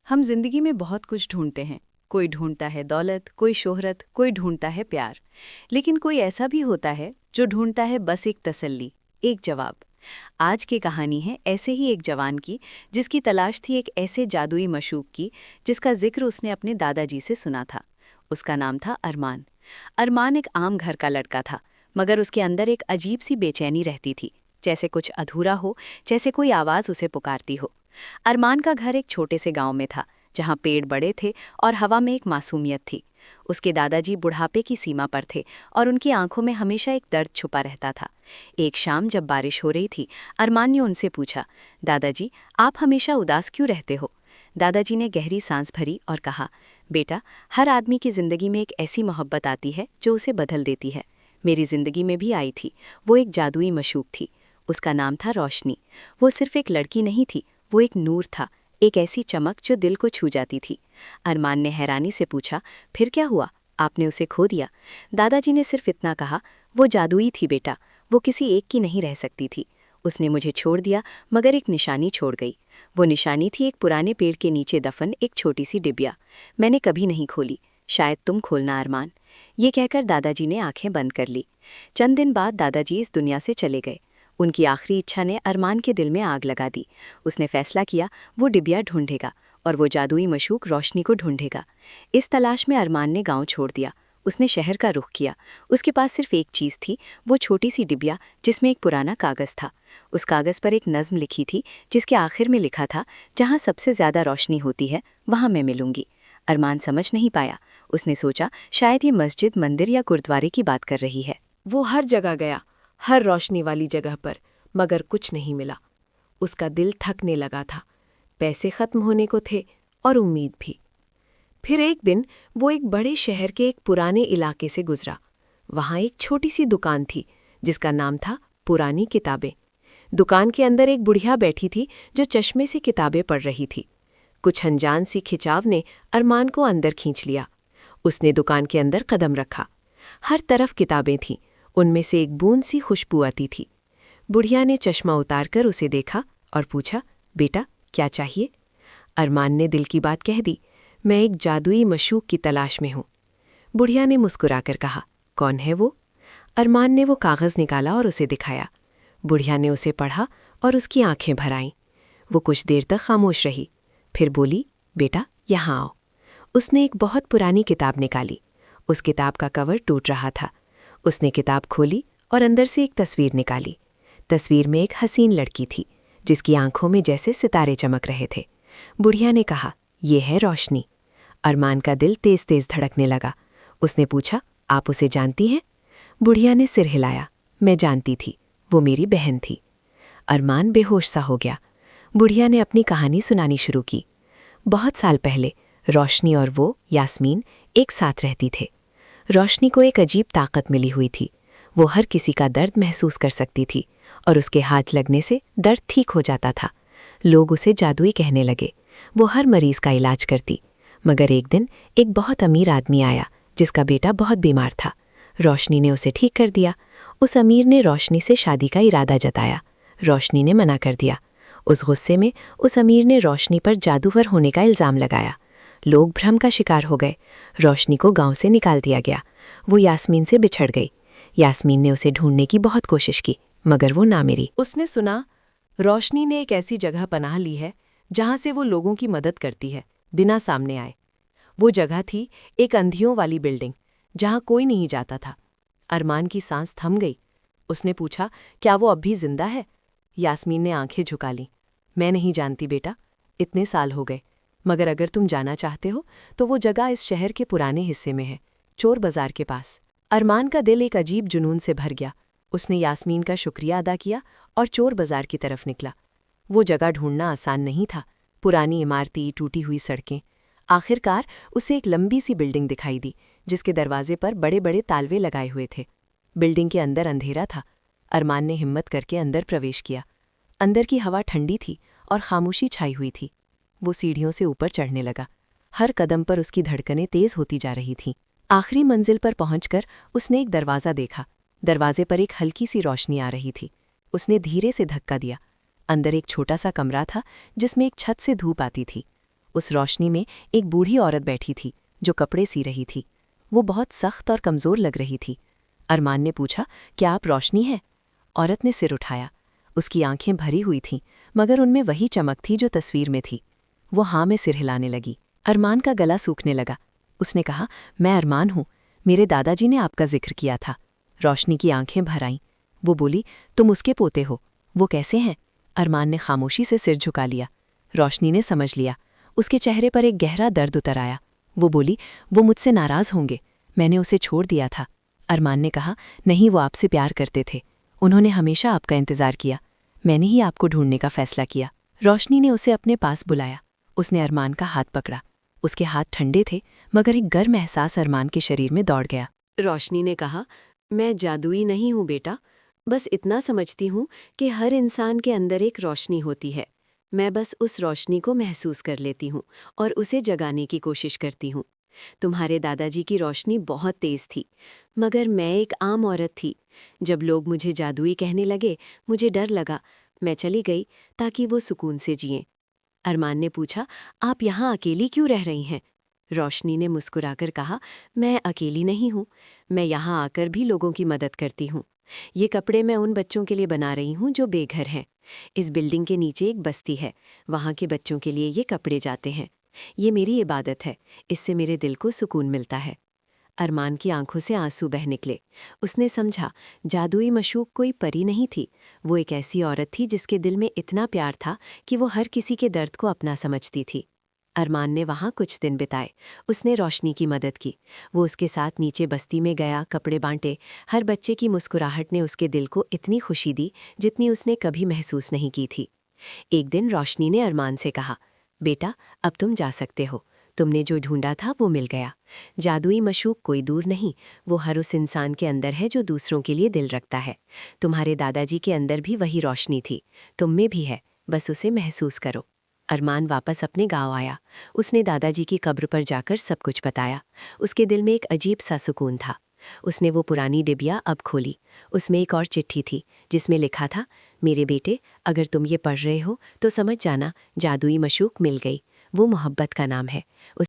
हम जिंदगी में बहुत कुछ ढूंढते हैं। कोई ढूंढता है दौलत, कोई शोहरत, कोई ढूंढता है प्यार। लेकिन कोई ऐसा भी होता है जो ढूंढता है बस एक तसल्ली, एक जवाब। आज की कहानी है ऐसे ही एक जवान की, जिसकी तलाश थी एक ऐसे जादुई मशूक की जिसका जिक्र उसने अपने दादाजी से सुना था। उसका नाम था अरमान। अरमान एक आम घर का लड़का था, मगर उसके अंदर एक अजीब सी बेचैनी रहती थी, जैसे कुछ अधूरा हो, जैसे कोई आवाज़ उसे पुकारती हो। अरमान का घर एक छोटे से गांव में था, जहां पेड़ बड़े थे और हवा में एक मासूमियत थी। उसके दादाजी बुढ़ापे की सीमा पर थे और उनकी आंखों में हमेशा एक दर्द छुपा रहता था। एक शाम जब बारिश हो रही थी, अरमान ने उनसे पूछा, दादाजी, आप हमेशा उदास क्यों रहते हो? दादाजी ने गहरी सांस भरी और कहा, बेटा, हर आदमी की जिंदगी में एक ऐसी मोहब्बत आती है जो उसे बदल देती है। मेरी जिंदगी में भी आई थी। वो एक जादुई मशूक थी। उसका नाम था रोशनी। वो सिर्फ एक लड़की नहीं थी, वो एक नूर था, एक ऐसी चमक जो दिल को छू जाती थी। अरमान ने हैरानी से पूछा, फिर क्या हुआ? आपने उसे खो दिया? दादाजी ने सिर्फ इतना कहा, वो जादुई थी बेटा, वो किसी एक की नहीं रह सकती थी। उसने मुझे छोड़ दिया, मगर एक निशानी छोड़ गई। वो निशानी थी एक पुराने पेड़ के नीचे दफन एक छोटी सी डिबिया। मैंने कभी नहीं खोली, शायद तुम खोलना अरमान। ये कहकर दादाजी ने आंखें बंद कर ली। चंद दिन बाद दादाजी इस दुनिया से चले गए। उनकी आखिरी इच्छा ने अरमान के दिल में आग लगा दी। उसने फैसला किया, वो डिबिया ढूंढेगा और वो जादुई मशूक रोशनी को ढूंढेगा। इस तलाश में अरमान ने गांव छोड़ दिया। उसने शहर का रुख किया। उसके पास सिर्फ एक चीज़ थी, वो छोटी सी डिबिया जिसमें एक पुराना कागज़ था। उस कागज़ पर एक नज़्म लिखी थी, जिसके आखिर में लिखा था, जहाँ सबसे ज़्यादा रोशनी होती है वहाँ मैं मिलूंगी। अरमान समझ नहीं पाया। उसने सोचा, शायद ये मस्जिद, मंदिर या गुरुद्वारे की बात कर रही है। वो हर जगह गया, हर रोशनी वाली जगह पर, मगर कुछ नहीं मिला। उसका दिल थकने लगा था। पैसे खत्म होने को थे और उम्मीद भी। फिर एक दिन वो एक बड़े शहर के एक पुराने इलाके से गुजरा। वहाँ एक छोटी सी दुकान थी, जिसका नाम था पुरानी किताबें। दुकान के अंदर एक बुढ़िया बैठी थी जो चश्मे से किताबें पढ़ रही थी। कुछ अनजान सी खिंचाव ने अरमान को अंदर खींच लिया। उसने दुकान के अंदर कदम रखा। हर तरफ किताबें थीं, उनमें से एक बूंद सी खुशबू आती थी। बुढ़िया ने चश्मा उतारकर उसे देखा और पूछा, बेटा, क्या चाहिए? अरमान ने दिल की बात कह दी, मैं एक जादुई मशूक की तलाश में हूँ। बुढ़िया ने मुस्कुराकर कहा, कौन है वो? अरमान ने वो कागज़ निकाला और उसे दिखाया। बुढ़िया ने उसे पढ़ा और उसकी आंखें भर आईं। वो कुछ देर तक खामोश रही, फिर बोली, बेटा, यहाँ आओ। उसने एक बहुत पुरानी किताब निकाली। उस किताब का कवर टूट रहा था। उसने किताब खोली और अंदर से एक तस्वीर निकाली। तस्वीर में एक हसीन लड़की थी, जिसकी आंखों में जैसे सितारे चमक रहे थे। बुढ़िया ने कहा, ये है रोशनी। अरमान का दिल तेज तेज धड़कने लगा। उसने पूछा, आप उसे जानती हैं? बुढ़िया ने सिर हिलाया, मैं जानती थी, वो मेरी बहन थी। अरमान बेहोश सा हो गया। बुढ़िया ने अपनी कहानी सुनानी शुरू की। बहुत साल पहले रोशनी और वो, यास्मीन, एक साथ रहती थे। रोशनी को एक अजीब ताकत मिली हुई थी। वो हर किसी का दर्द महसूस कर सकती थी और उसके हाथ लगने से दर्द ठीक हो जाता था। लोग उसे जादुई कहने लगे। वो हर मरीज का इलाज करती। मगर एक दिन एक बहुत अमीर आदमी आया, जिसका बेटा बहुत बीमार था। रोशनी ने उसे ठीक कर दिया। उस अमीर ने रोशनी से शादी का इरादा जताया। रोशनी ने मना कर दिया। उस गुस्से में उस अमीर ने रोशनी पर जादूगर होने का इल्ज़ाम लगाया। लोग भ्रम का शिकार हो गए। रोशनी को गांव से निकाल दिया गया। वो यास्मीन से बिछड़ गई। यास्मीन ने उसे ढूंढने की बहुत कोशिश की, मगर वो ना मिली। उसने सुना, रोशनी ने एक ऐसी जगह पनाह ली है जहां से वो लोगों की मदद करती है, बिना सामने आए। वो जगह थी एक अंधियों वाली बिल्डिंग, जहां कोई नहीं जाता था। अरमान की सांस थम गई। उसने पूछा, क्या वो अब भी जिंदा है? यास्मीन ने आंखें झुका लीं। मैं नहीं जानती बेटा, इतने साल हो गए। मगर अगर तुम जाना चाहते हो तो वो जगह इस शहर के पुराने हिस्से में है, चोर बाजार के पास। अरमान का दिल एक अजीब जुनून से भर गया। उसने यास्मीन का शुक्रिया अदा किया और चोर बाजार की तरफ निकला। वो जगह ढूंढना आसान नहीं था। पुरानी इमारतें, टूटी हुई सड़कें। आखिरकार उसे एक लंबी सी बिल्डिंग दिखाई दी, जिसके दरवाजे पर बड़े बड़े तालवे लगाए हुए थे। बिल्डिंग के अंदर अंधेरा था। अरमान ने हिम्मत करके अंदर प्रवेश किया। अंदर की हवा ठंडी थी और खामोशी छाई हुई थी। वो सीढ़ियों से ऊपर चढ़ने लगा। हर कदम पर उसकी धड़कनें तेज होती जा रही थीं। आखिरी मंजिल पर पहुंचकर उसने एक दरवाज़ा देखा। दरवाजे पर एक हल्की सी रोशनी आ रही थी। उसने धीरे से धक्का दिया। अंदर एक छोटा सा कमरा था, जिसमें एक छत से धूप आती थी। उस रोशनी में एक बूढ़ी औरत बैठी थी जो कपड़े सी रही थी। वो बहुत सख्त और कमज़ोर लग रही थी। अरमान ने पूछा, क्या आप रोशनी हैं? औरत ने सिर उठाया। उसकी आंखें भरी हुई थीं, मगर उनमें वही चमक थी जो तस्वीर में थी। वो हाँ में सिर हिलाने लगी। अरमान का गला सूखने लगा। उसने कहा, मैं अरमान हूँ। मेरे दादाजी ने आपका जिक्र किया था। रोशनी की आंखें भर आईं। वो बोली, तुम उसके पोते हो? वो कैसे हैं? अरमान ने खामोशी से सिर झुका लिया। रोशनी ने समझ लिया। उसके चेहरे पर एक गहरा दर्द उतर आया। वो बोली, वो मुझसे नाराज़ होंगे। मैंने उसे छोड़ दिया था। अरमान ने कहा, नहीं, वो आपसे प्यार करते थे। उन्होंने हमेशा आपका इंतज़ार किया। मैंने ही आपको ढूंढने का फैसला किया। रोशनी ने उसे अपने पास बुलाया। उसने अरमान का हाथ पकड़ा। उसके हाथ ठंडे थे, मगर एक गर्म एहसास अरमान के शरीर में दौड़ गया। रोशनी ने कहा, मैं जादुई नहीं हूँ बेटा, बस इतना समझती हूँ कि हर इंसान के अंदर एक रोशनी होती है। मैं बस उस रोशनी को महसूस कर लेती हूँ और उसे जगाने की कोशिश करती हूँ। तुम्हारे दादाजी की रोशनी बहुत तेज थी, मगर मैं एक आम औरत थी। जब लोग मुझे जादुई कहने लगे, मुझे डर लगा। मैं चली गई ताकि वो सुकून से जिएं। अरमान ने पूछा, आप यहाँ अकेली क्यों रह रही हैं? रोशनी ने मुस्कुराकर कहा, मैं अकेली नहीं हूँ। मैं यहाँ आकर भी लोगों की मदद करती हूँ। ये कपड़े मैं उन बच्चों के लिए बना रही हूँ जो बेघर हैं। इस बिल्डिंग के नीचे एक बस्ती है, वहाँ के बच्चों के लिए ये कपड़े जाते हैं। ये मेरी इबादत है, इससे मेरे दिल को सुकून मिलता है। अरमान की आंखों से आंसू बह निकले। उसने समझा, जादुई मशूक कोई परी नहीं थी। वो एक ऐसी औरत थी जिसके दिल में इतना प्यार था कि वो हर किसी के दर्द को अपना समझती थी। अरमान ने वहाँ कुछ दिन बिताए। उसने रोशनी की मदद की। वो उसके साथ नीचे बस्ती में गया, कपड़े बांटे। हर बच्चे की मुस्कुराहट ने उसके दिल को इतनी खुशी दी जितनी उसने कभी महसूस नहीं की थी। एक दिन रोशनी ने अरमान से कहा, बेटा, अब तुम जा सकते हो। तुमने जो ढूंढा था वो मिल गया। जादुई मशूक कोई दूर नहीं, वो हर उस इंसान के अंदर है जो दूसरों के लिए दिल रखता है। तुम्हारे दादाजी के अंदर भी वही रोशनी थी, तुम में भी है, बस उसे महसूस करो। अरमान वापस अपने गांव आया। उसने दादाजी की कब्र पर जाकर सब कुछ बताया। उसके दिल में एक अजीब सा सुकून था। उसने वो पुरानी डिबिया अब खोली। उसमें एक और चिट्ठी थी जिसमें लिखा था, मेरे बेटे, अगर तुम ये पढ़ रहे हो तो समझ जाना, जादुई मशूक मिल गई। वो मोहब्बत का नाम है।